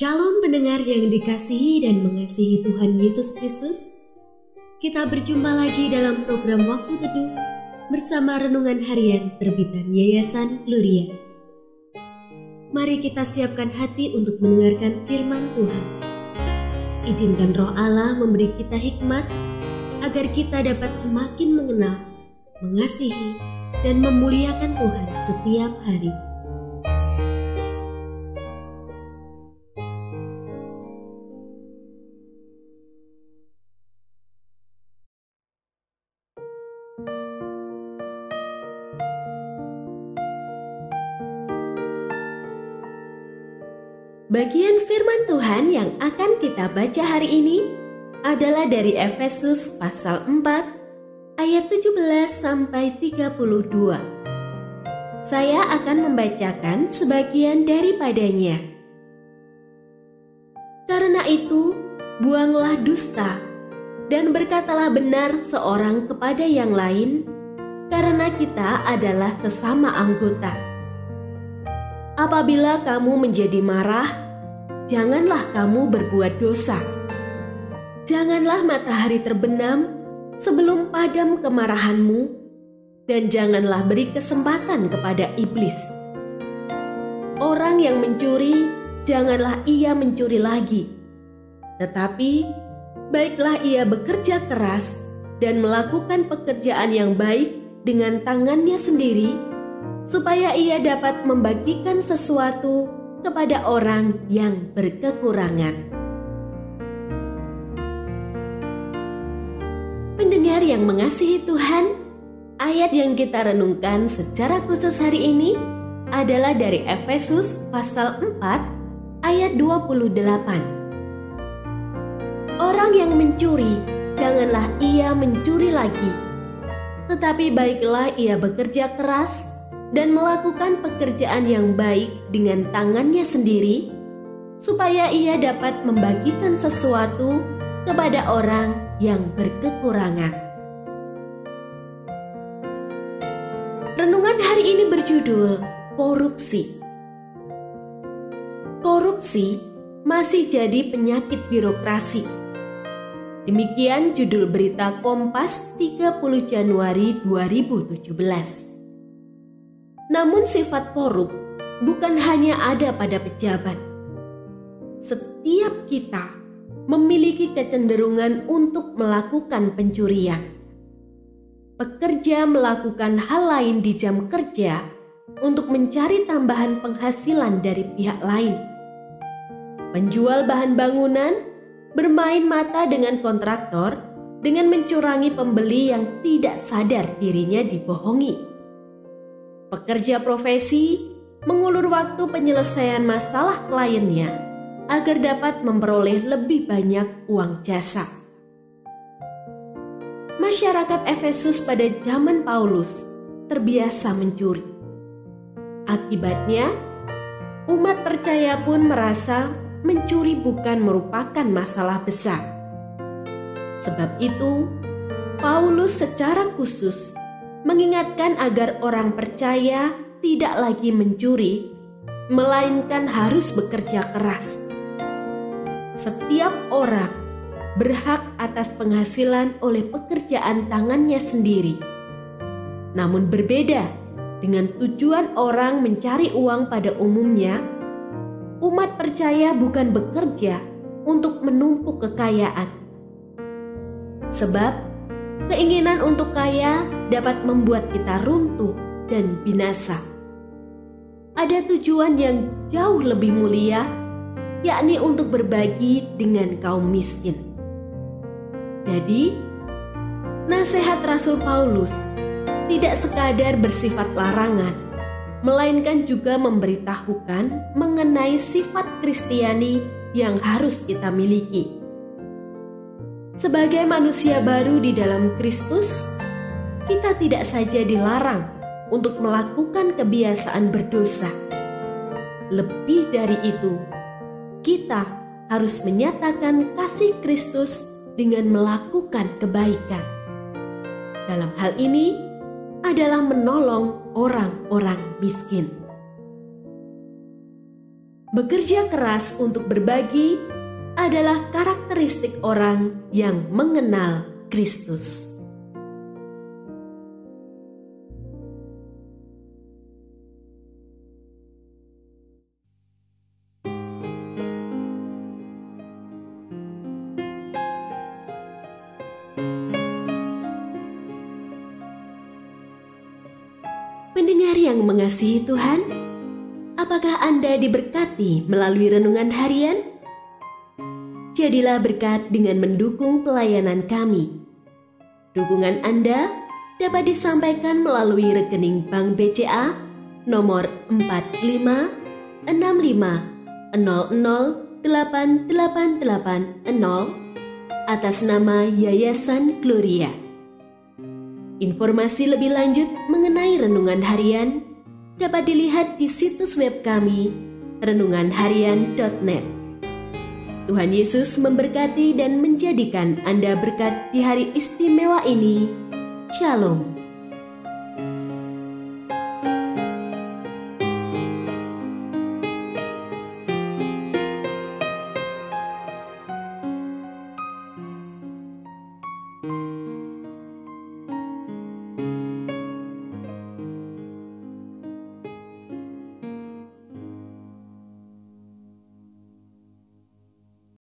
Shalom pendengar yang dikasihi dan mengasihi Tuhan Yesus Kristus. Kita berjumpa lagi dalam program Waktu Teduh bersama Renungan Harian terbitan Yayasan Gloria. Mari kita siapkan hati untuk mendengarkan firman Tuhan. Izinkan Roh Allah memberi kita hikmat agar kita dapat semakin mengenal, mengasihi, dan memuliakan Tuhan setiap hari. Bagian firman Tuhan yang akan kita baca hari ini adalah dari Efesus pasal 4 ayat 17 sampai 32. Saya akan membacakan sebagian daripadanya. Karena itu, buanglah dusta dan berkatalah benar seorang kepada yang lain, karena kita adalah sesama anggota. Apabila kamu menjadi marah, janganlah kamu berbuat dosa. Janganlah matahari terbenam sebelum padam kemarahanmu, dan janganlah beri kesempatan kepada iblis. Orang yang mencuri, janganlah ia mencuri lagi. Tetapi, baiklah ia bekerja keras dan melakukan pekerjaan yang baik dengan tangannya sendiri, supaya ia dapat membagikan sesuatu kepada orang yang berkekurangan. Pendengar yang mengasihi Tuhan, ayat yang kita renungkan secara khusus hari ini adalah dari Efesus pasal 4 ayat 28. Orang yang mencuri, janganlah ia mencuri lagi, tetapi baiklah ia bekerja keras dan melakukan pekerjaan yang baik dengan tangannya sendiri, supaya ia dapat membagikan sesuatu kepada orang yang berkekurangan. Renungan hari ini berjudul Korupsi. Korupsi masih jadi penyakit birokrasi. Demikian judul berita Kompas 30 Januari 2017. Namun sifat korup bukan hanya ada pada pejabat. Setiap kita memiliki kecenderungan untuk melakukan pencurian. Pekerja melakukan hal lain di jam kerja untuk mencari tambahan penghasilan dari pihak lain. Penjual bahan bangunan bermain mata dengan kontraktor dengan mencurangi pembeli yang tidak sadar dirinya dibohongi. Pekerja profesi mengulur waktu penyelesaian masalah kliennya agar dapat memperoleh lebih banyak uang jasa. Masyarakat Efesus pada zaman Paulus terbiasa mencuri. Akibatnya, umat percaya pun merasa mencuri bukan merupakan masalah besar. Sebab itu, Paulus secara khusus mengingatkan agar orang percaya tidak lagi mencuri, melainkan harus bekerja keras. Setiap orang berhak atas penghasilan oleh pekerjaan tangannya sendiri. Namun berbeda dengan tujuan orang mencari uang pada umumnya, umat percaya bukan bekerja untuk menumpuk kekayaan. Sebab keinginan untuk kaya dapat membuat kita runtuh dan binasa. Ada tujuan yang jauh lebih mulia, yakni untuk berbagi dengan kaum miskin. Jadi, nasihat Rasul Paulus tidak sekadar bersifat larangan, melainkan juga memberitahukan mengenai sifat Kristiani yang harus kita miliki. Sebagai manusia baru di dalam Kristus, kita tidak saja dilarang untuk melakukan kebiasaan berdosa. Lebih dari itu, kita harus menyatakan kasih Kristus dengan melakukan kebaikan. Dalam hal ini adalah menolong orang-orang miskin. Bekerja keras untuk berbagi adalah karakteristik orang yang mengenal Kristus. Pendengar yang mengasihi Tuhan, apakah Anda diberkati melalui renungan harian? Jadilah berkat dengan mendukung pelayanan kami. Dukungan Anda dapat disampaikan melalui rekening Bank BCA nomor 4565008880 atas nama Yayasan Gloria. Informasi lebih lanjut mengenai renungan harian dapat dilihat di situs web kami renunganharian.net. Tuhan Yesus memberkati dan menjadikan Anda berkat di hari istimewa ini. Shalom.